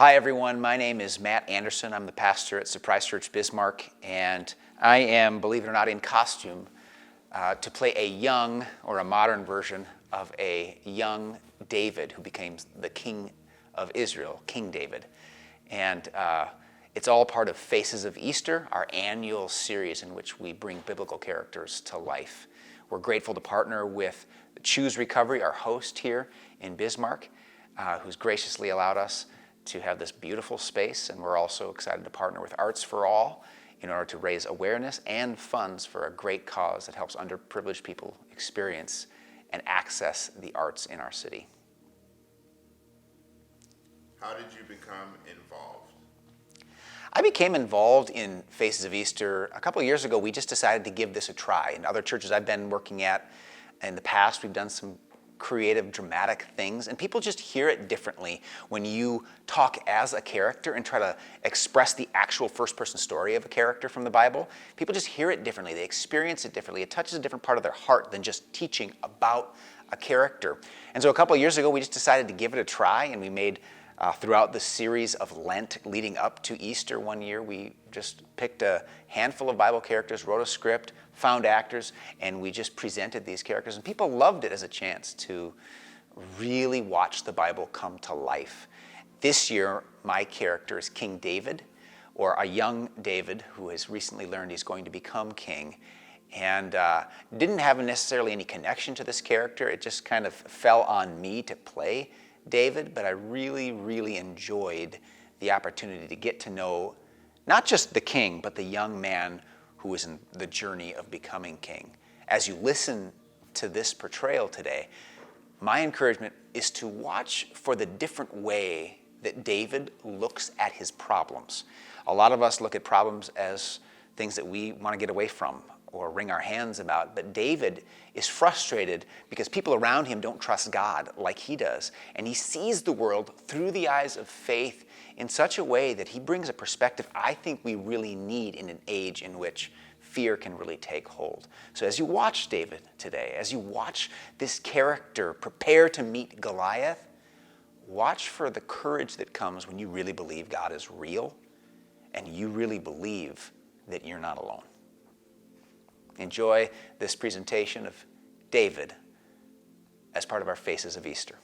Hi everyone, my name is Matt Anderson. I'm the pastor at Surprise Church Bismarck, and I am, believe it or not, in costume to play a young, or a modern version of a young David who became the king of Israel, King David. And it's all part of Faces of Easter, our annual series in which we bring biblical characters to life. We're grateful to partner with Choose Recovery, our host here in Bismarck, who's graciously allowed us to have this beautiful space, and we're also excited to partner with Arts for All in order to raise awareness and funds for a great cause that helps underprivileged people experience and access the arts in our city. How did you become involved? I became involved in Faces of Easter a couple of years ago. We just decided to give this a try. In other churches I've been working at in the past, we've done some creative, dramatic things, and people just hear it differently when you talk as a character and try to express the actual first-person story of a character from the Bible. People just hear it differently. They experience it differently. It touches a different part of their heart than just teaching about a character. And so a couple of years ago, we just decided to give it a try, and we made throughout the series of Lent leading up to Easter one year, we just picked a handful of Bible characters, wrote a script, found actors, and we just presented these characters. And people loved it as a chance to really watch the Bible come to life. This year, my character is King David, or a young David who has recently learned he's going to become king. And didn't have necessarily any connection to this character. It just kind of fell on me to play David, but I really, really enjoyed the opportunity to get to know not just the king, but the young man who is in the journey of becoming king. As you listen to this portrayal today, my encouragement is to watch for the different way that David looks at his problems. A lot of us look at problems as things that we want to get away from or wring our hands about, but David is frustrated because people around him don't trust God like he does, and he sees the world through the eyes of faith in such a way that he brings a perspective I think we really need in an age in which fear can really take hold. So as you watch David today, as you watch this character prepare to meet Goliath, watch for the courage that comes when you really believe God is real and you really believe that you're not alone. Enjoy this presentation of David as part of our Faces of Easter.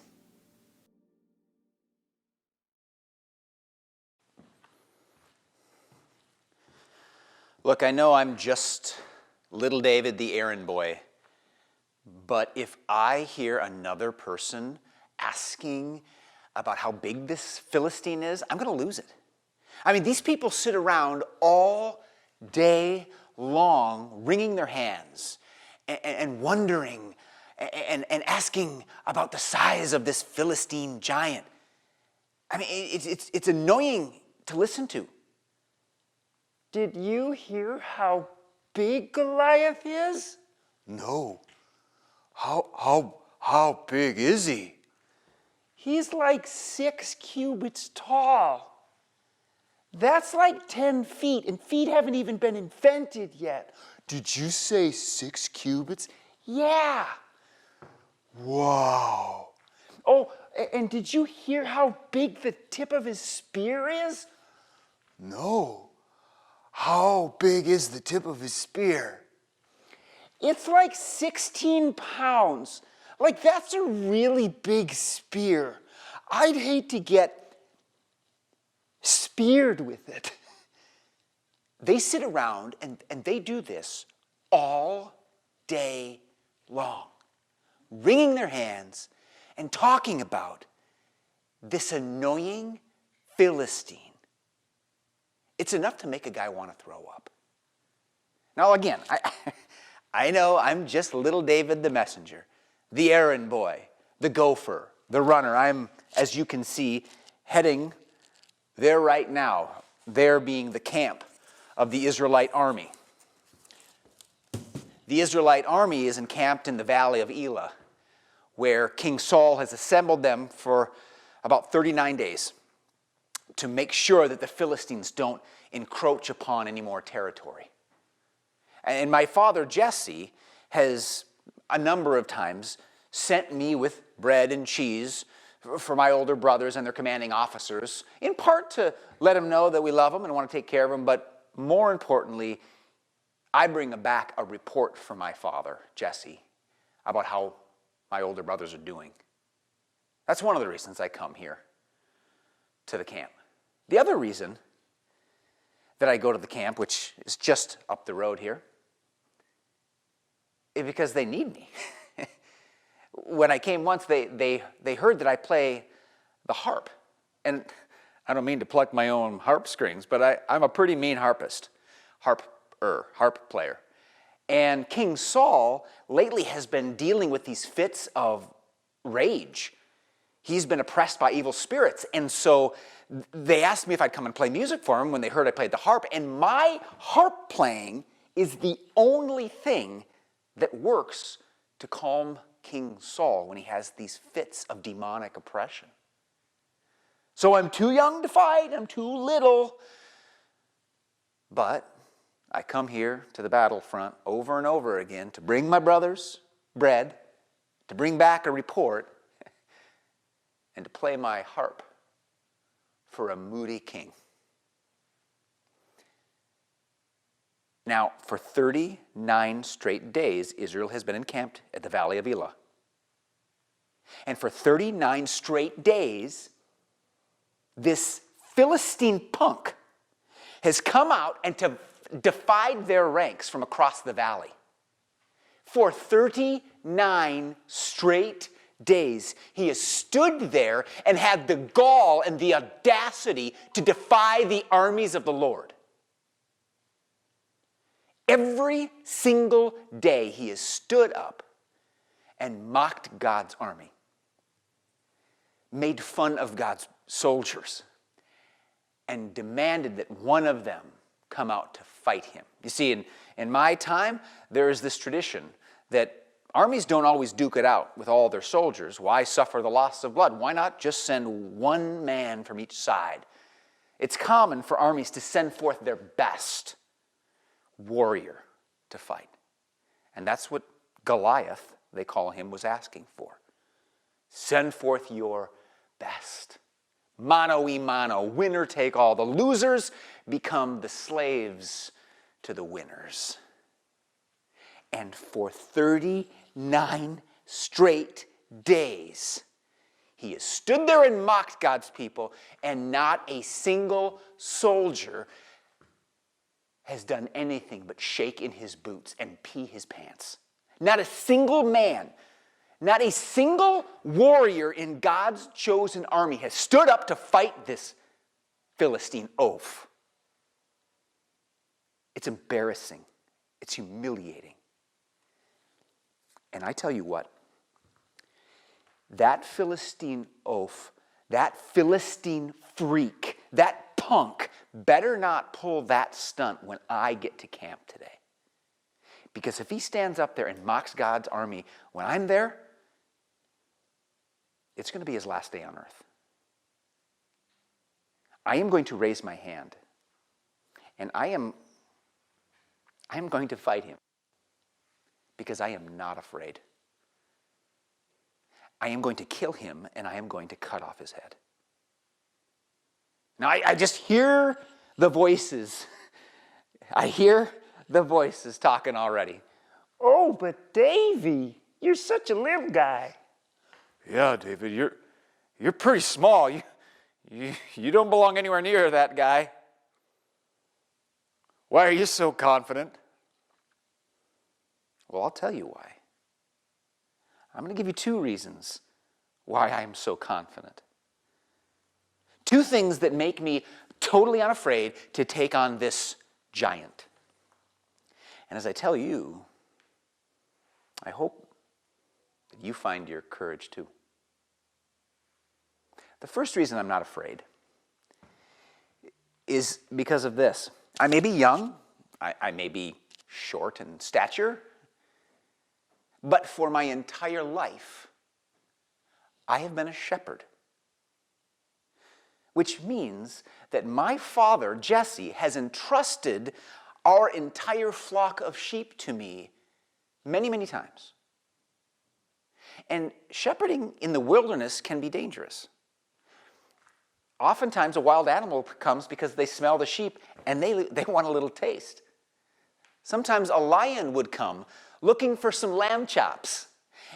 Look, I know I'm just little David, the errand boy, but if I hear another person asking about how big this Philistine is, I'm going to lose it. I mean, these people sit around all day long, wringing their hands and wondering and asking about the size of this Philistine giant. I mean, it's annoying to listen to. Did you hear how big Goliath is? No. How big is he? He's like 6 cubits tall. That's like 10 feet, and feet haven't even been invented yet. Did you say 6 cubits? Yeah. Wow. Oh, and did you hear how big the tip of his spear is? No. How big is the tip of his spear? It's like 16 pounds. Like, that's a really big spear. I'd hate to get speared with it. They sit around and they do this all day long, wringing their hands and talking about this annoying Philistine. It's enough to make a guy want to throw up. Now again, I know I'm just little David the messenger, the errand boy, the gopher, the runner. I'm, as you can see, heading there right now, there being the camp of the Israelite army. The Israelite army is encamped in the valley of Elah, where King Saul has assembled them for about 39 days to make sure that the Philistines don't encroach upon any more territory. And my father, Jesse, has a number of times sent me with bread and cheese for my older brothers and their commanding officers, in part to let them know that we love them and want to take care of them, but more importantly, I bring back a report from my father, Jesse, about how my older brothers are doing. That's one of the reasons I come here to the camp. The other reason that I go to the camp, which is just up the road here, is because they need me. When I came once, they heard that I play the harp. And I don't mean to pluck my own harp strings, but I'm a pretty mean harpist, harp player. And King Saul lately has been dealing with these fits of rage. He's been oppressed by evil spirits. And so they asked me if I'd come and play music for him when they heard I played the harp. And my harp playing is the only thing that works to calm King Saul when he has these fits of demonic oppression. So I'm too young to fight, I'm too little. But I come here to the battlefront over and over again to bring my brothers bread, to bring back a report, and to play my harp for a moody king. Now, for 39 straight days, Israel has been encamped at the Valley of Elah. And for 39 straight days, this Philistine punk has come out and defied their ranks from across the valley. For 39 straight days, he has stood there and had the gall and the audacity to defy the armies of the Lord. Every single day he has stood up and mocked God's army, made fun of God's soldiers, and demanded that one of them come out to fight him. You see, in my time, there is this tradition that armies don't always duke it out with all their soldiers. Why suffer the loss of blood? Why not just send one man from each side? It's common for armies to send forth their best warrior to fight. And that's what Goliath, they call him, was asking for. Send forth your best. Mano y mano, winner take all. The losers become the slaves to the winners. And for 39 straight days, he has stood there and mocked God's people, and not a single soldier has done anything but shake in his boots and pee his pants. Not a single man, not a single warrior in God's chosen army has stood up to fight this Philistine oaf. It's embarrassing. It's humiliating. And I tell you what, that Philistine oaf, that Philistine freak, that punk better not pull that stunt when I get to camp today. Because if he stands up there and mocks God's army when I'm there, it's going to be his last day on earth. I am going to raise my hand, and I am going to fight him because I am not afraid. I am going to kill him, and I am going to cut off his head. Now, I just hear the voices. I hear the voices talking already. Oh, but Davy, you're such a little guy. Yeah, David, you're pretty small. You don't belong anywhere near that guy. Why are you so confident? Well, I'll tell you why. I'm going to give you two reasons why I'm so confident. Two things that make me totally unafraid to take on this giant. And as I tell you, I hope that you find your courage too. The first reason I'm not afraid is because of this. I may be young, I may be short in stature, but for my entire life, I have been a shepherd. Which means that my father, Jesse, has entrusted our entire flock of sheep to me many, many times. And shepherding in the wilderness can be dangerous. Oftentimes a wild animal comes because they smell the sheep and they want a little taste. Sometimes a lion would come looking for some lamb chops.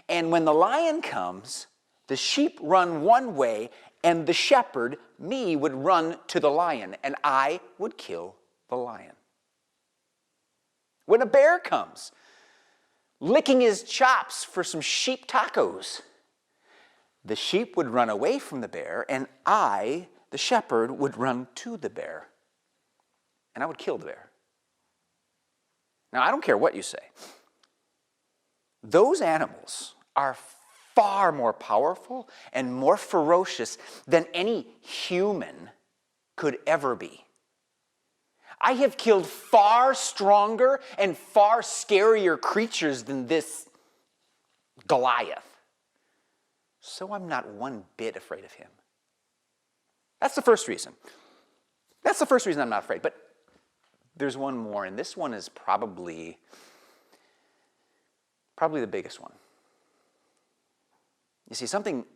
And when the lion comes, the sheep run one way and the shepherd, me, would run to the lion and I would kill the lion. When a bear comes, licking his chops for some sheep tacos, the sheep would run away from the bear and I, the shepherd, would run to the bear and I would kill the bear. Now, I don't care what you say. Those animals are far more powerful and more ferocious than any human could ever be. I have killed far stronger and far scarier creatures than this Goliath. So I'm not one bit afraid of him. That's the first reason. That's the first reason I'm not afraid. But there's one more, and this one is probably the biggest one. You see, something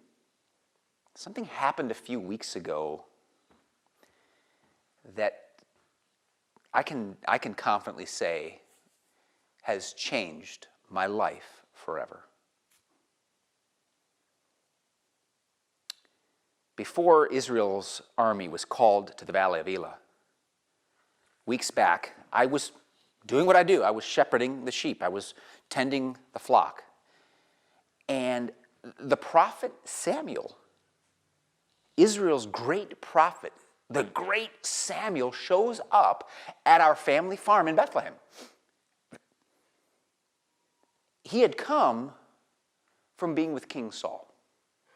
happened a few weeks ago that I can confidently say has changed my life forever. Before Israel's army was called to the Valley of Elah, weeks back, I was doing what I do. I was shepherding the sheep. I was tending the flock. And the prophet Samuel, Israel's great prophet, the great Samuel, shows up at our family farm in Bethlehem. He had come from being with King Saul.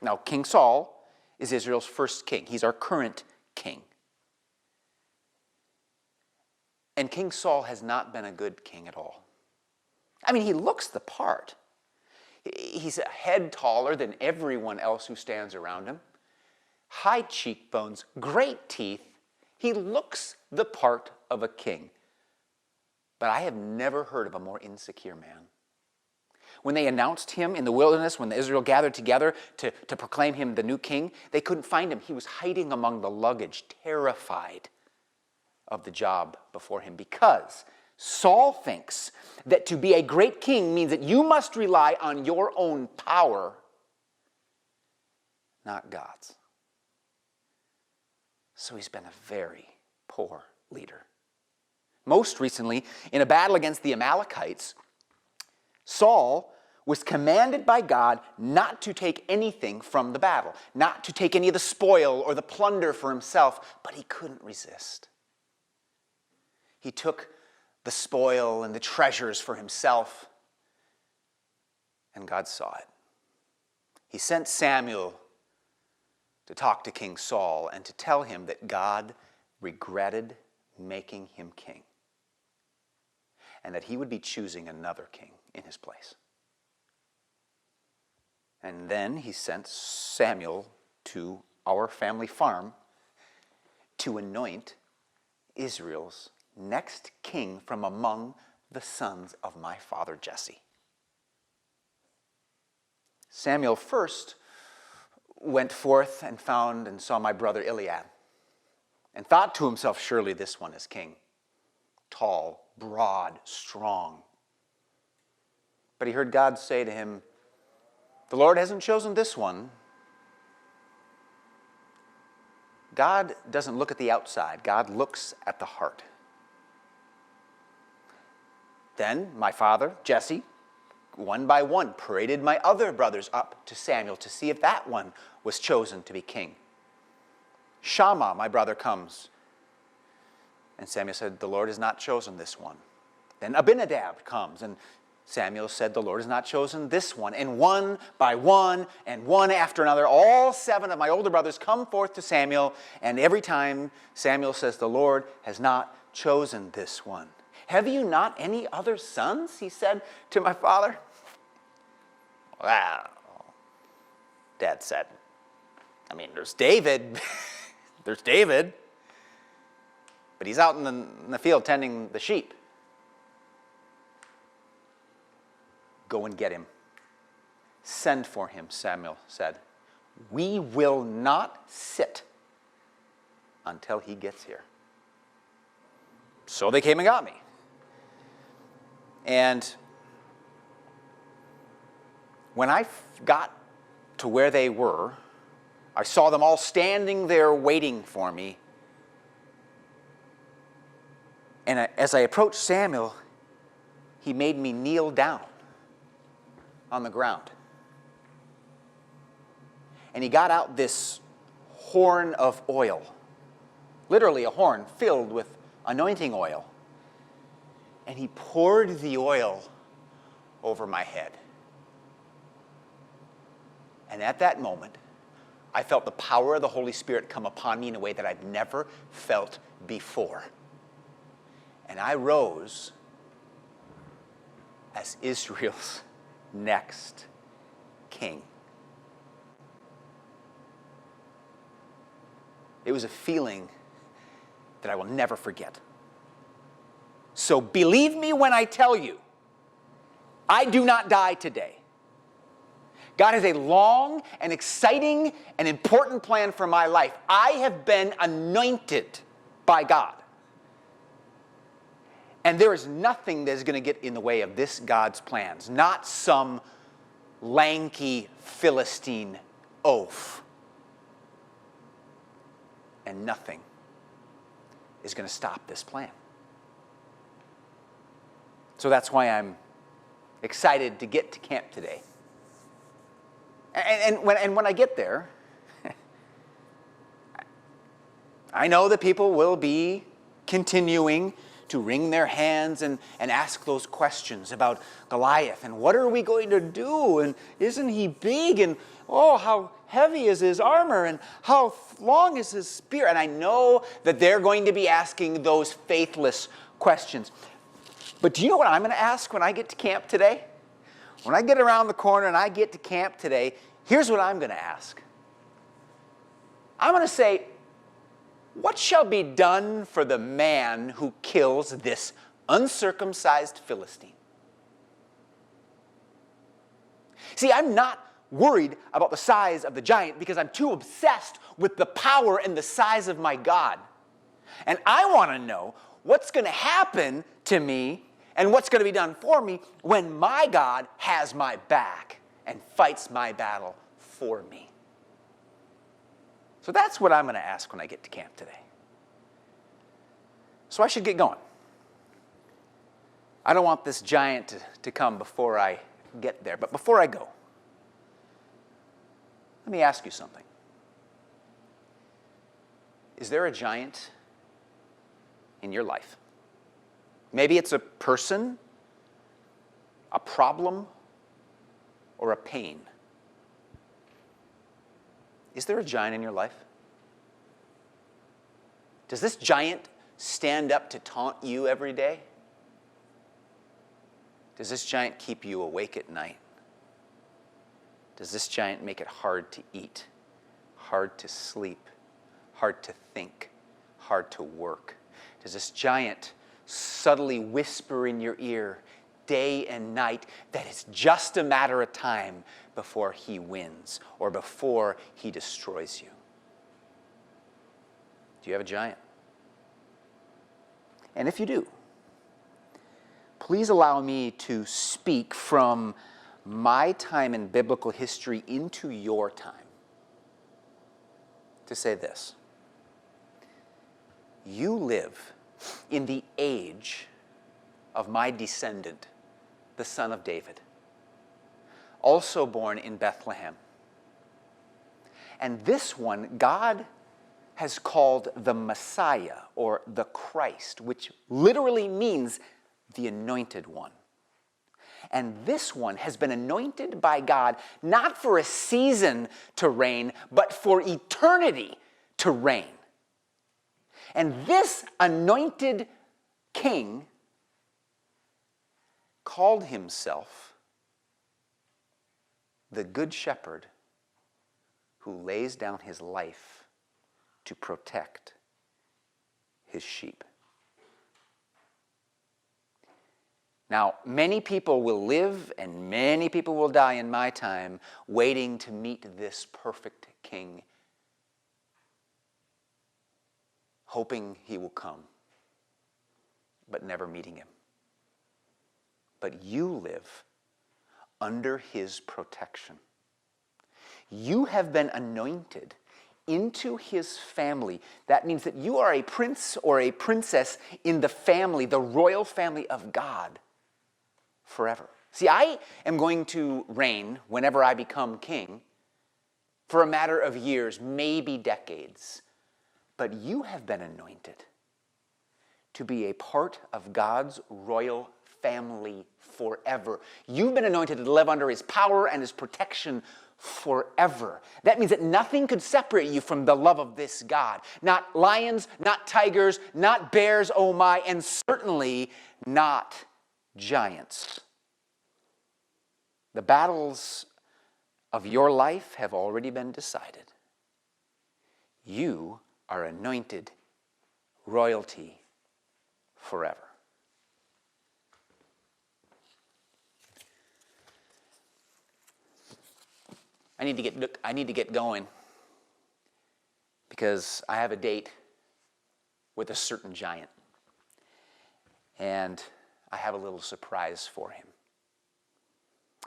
Now, King Saul is Israel's first king. He's our current king. And King Saul has not been a good king at all. I mean, he looks the part. He's a head taller than everyone else who stands around him. High cheekbones, great teeth. He looks the part of a king. But I have never heard of a more insecure man. When they announced him in the wilderness, when Israel gathered together to proclaim him the new king, they couldn't find him. He was hiding among the luggage, terrified of the job before him, because Saul thinks that to be a great king means that you must rely on your own power, not God's. So he's been a very poor leader. Most recently, in a battle against the Amalekites, Saul was commanded by God not to take anything from the battle, not to take any of the spoil or the plunder for himself, but he couldn't resist. He took the spoil and the treasures for himself, and God saw it. He sent Samuel to talk to King Saul and to tell him that God regretted making him king, and that he would be choosing another king in his place. And then he sent Samuel to our family farm to anoint Israel's next king from among the sons of my father Jesse. Samuel first went forth and found and saw my brother Eliab, and thought to himself, surely this one is king. Tall, broad, strong. But he heard God say to him, the Lord hasn't chosen this one. God doesn't look at the outside. God looks at the heart. Then my father, Jesse, one by one, paraded my other brothers up to Samuel to see if that one was chosen to be king. Shammah, my brother, comes. And Samuel said, the Lord has not chosen this one. Then Abinadab comes, and Samuel said, the Lord has not chosen this one. And one by one, and one after another, all 7 of my older brothers come forth to Samuel, and every time Samuel says, the Lord has not chosen this one. Have you not any other sons? He said to my father. Well, Dad said, I mean, there's David. There's David. But he's out in the field tending the sheep. Go and get him. Send for him, Samuel said. We will not sit until he gets here. So they came and got me. And when I got to where they were, I saw them all standing there waiting for me. And as I approached Samuel, he made me kneel down on the ground. And he got out this horn of oil, literally a horn filled with anointing oil. And he poured the oil over my head. And at that moment, I felt the power of the Holy Spirit come upon me in a way that I've never felt before. And I rose as Israel's next king. It was a feeling that I will never forget. So believe me when I tell you, I do not die today. God has a long and exciting and important plan for my life. I have been anointed by God. And there is nothing that is going to get in the way of this God's plans. Not some lanky Philistine oaf. And nothing is going to stop this plan. So that's why I'm excited to get to camp today. And when I get there, I know that people will be continuing to wring their hands and ask those questions about Goliath. And what are we going to do? And isn't he big? And oh, how heavy is his armor? And how long is his spear? And I know that they're going to be asking those faithless questions. But do you know what I'm going to ask when I get to camp today? When I get around the corner and I get to camp today, here's what I'm going to ask. I'm going to say, what shall be done for the man who kills this uncircumcised Philistine? See, I'm not worried about the size of the giant because I'm too obsessed with the power and the size of my God. And I want to know what's going to happen to me and what's going to be done for me when my God has my back and fights my battle for me. So that's what I'm going to ask when I get to camp today. So I should get going. I don't want this giant to come before I get there. But before I go, let me ask you something. Is there a giant in your life? Maybe it's a person, a problem, or a pain. Is there a giant in your life? Does this giant stand up to taunt you every day? Does this giant keep you awake at night? Does this giant make it hard to eat, hard to sleep, hard to think, hard to work? Does this giant subtly whisper in your ear day and night that it's just a matter of time before he wins or before he destroys you? Do you have a giant? And if you do, please allow me to speak from my time in biblical history into your time to say this. You live in the age of my descendant, the son of David, also born in Bethlehem. And this one, God has called the Messiah, or the Christ, which literally means the anointed one. And this one has been anointed by God not for a season to reign, but for eternity to reign. And this anointed king called himself the Good Shepherd who lays down his life to protect his sheep. Now, many people will live and many people will die in my time waiting to meet this perfect king, hoping he will come, but never meeting him. But you live under his protection. You have been anointed into his family. That means that you are a prince or a princess in the family, the royal family of God, forever. See, I am going to reign whenever I become king for a matter of years, maybe decades. But you have been anointed to be a part of God's royal family forever. You've been anointed to live under his power and his protection forever. That means that nothing could separate you from the love of this God. Not lions, not tigers, not bears, oh my, and certainly not giants. The battles of your life have already been decided. You are anointed royalty forever. I need to get going because I have a date with a certain giant, and I have a little surprise for him.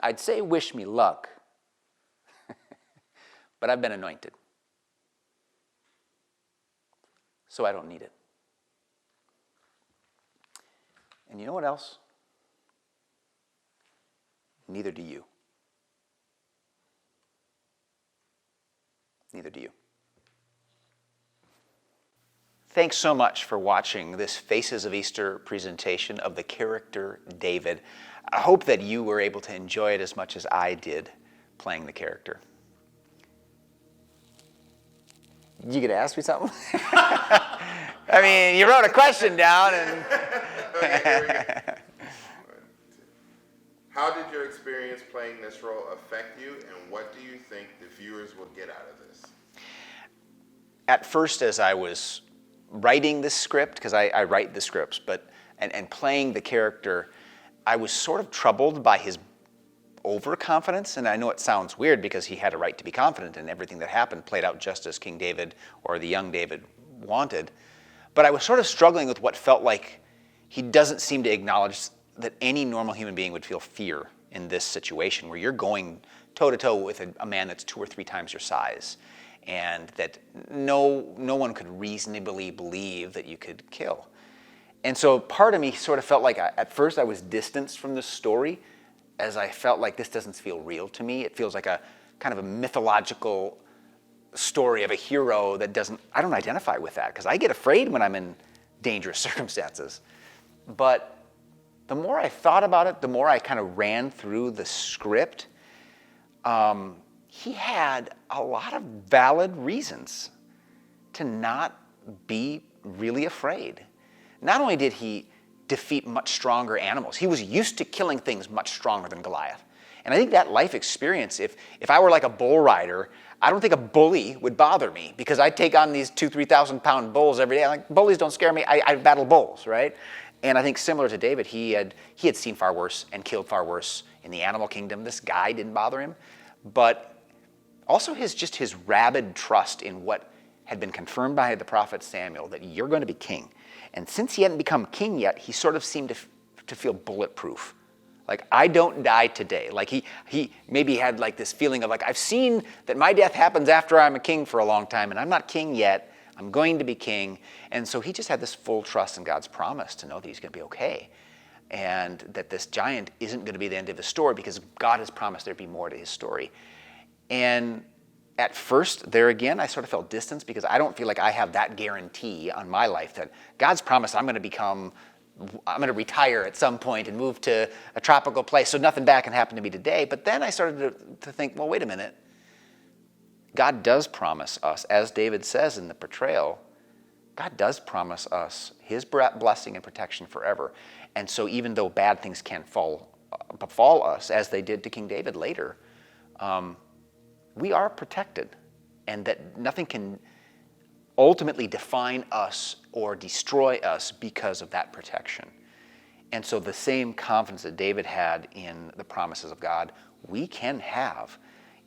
I'd say wish me luck, but I've been anointed, so I don't need it. And you know what else? Neither do you. Neither do you. Thanks so much for watching this Faces of Easter presentation of the character David. I hope that you were able to enjoy it as much as I did playing the character. You gonna ask me something? I mean, you wrote a question down and... How did your experience playing this role affect you, and what do you think the viewers will get out of this? At first, as I was writing this script, because I write the scripts, and playing the character, I was sort of troubled by his overconfidence. And I know it sounds weird because he had a right to be confident, and everything that happened played out just as King David or the young David wanted. But I was sort of struggling with what felt like he doesn't seem to acknowledge that any normal human being would feel fear in this situation where you're going toe-to-toe with a man that's 2 or 3 times your size, and that no one could reasonably believe that you could kill. And so part of me sort of felt like at first I was distanced from this story, as I felt like this doesn't feel real to me. It feels like a kind of a mythological story of a hero that I don't identify with that, because I get afraid when I'm in dangerous circumstances. But the more I thought about it, the more I kind of ran through the script, he had a lot of valid reasons to not be really afraid. Not only did he defeat much stronger animals, he was used to killing things much stronger than Goliath. And I think that life experience, if I were like a bull rider, I don't think a bully would bother me, because I'd take on these 2,000-3,000 pound bulls every day. Like, bullies don't scare me. I battle bulls, right? And I think similar to David, he had seen far worse and killed far worse in the animal kingdom. This guy didn't bother him. But also his rabid trust in what had been confirmed by the prophet Samuel, that you're going to be king. And since he hadn't become king yet, he sort of seemed to feel bulletproof. Like, I don't die today. Like, he maybe had like this feeling of like, I've seen that my death happens after I'm a king for a long time, and I'm not king yet. I'm going to be king. And so he just had this full trust in God's promise to know that he's going to be okay, and that this giant isn't going to be the end of the story, because God has promised there'd be more to his story. And at first, there again, I sort of felt distance, because I don't feel like I have that guarantee on my life that God's promised I'm going to retire at some point and move to a tropical place, so nothing bad can happen to me today. But then I started to think, well, wait a minute. God does promise us, as David says in the portrayal, God does promise us his blessing and protection forever. And so even though bad things can befall us, as they did to King David later, we are protected, and that nothing can ultimately define us or destroy us because of that protection. And so the same confidence that David had in the promises of God, we can have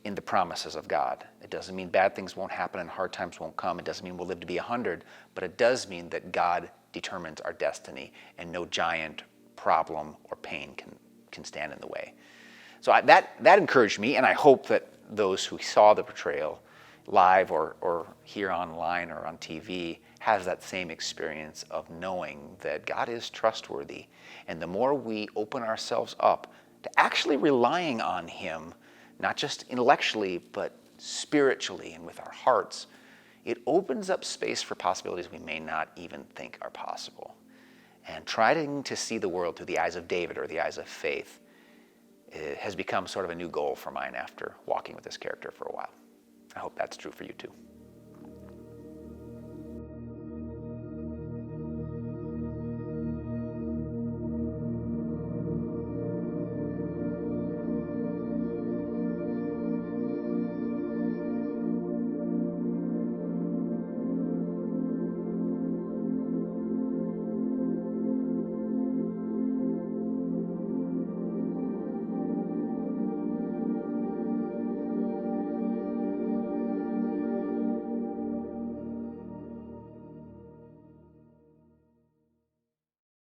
in the promises of God. It doesn't mean bad things won't happen and hard times won't come. It doesn't mean we'll live to be 100, but it does mean that God determines our destiny and no giant problem or pain can stand in the way. So that encouraged me, and I hope that those who saw the portrayal live or here online or on TV has that same experience of knowing that God is trustworthy. And the more we open ourselves up to actually relying on Him, not just intellectually, but spiritually and with our hearts, it opens up space for possibilities we may not even think are possible. And trying to see the world through the eyes of David or the eyes of faith has become sort of a new goal for mine after walking with this character for a while. I hope that's true for you too.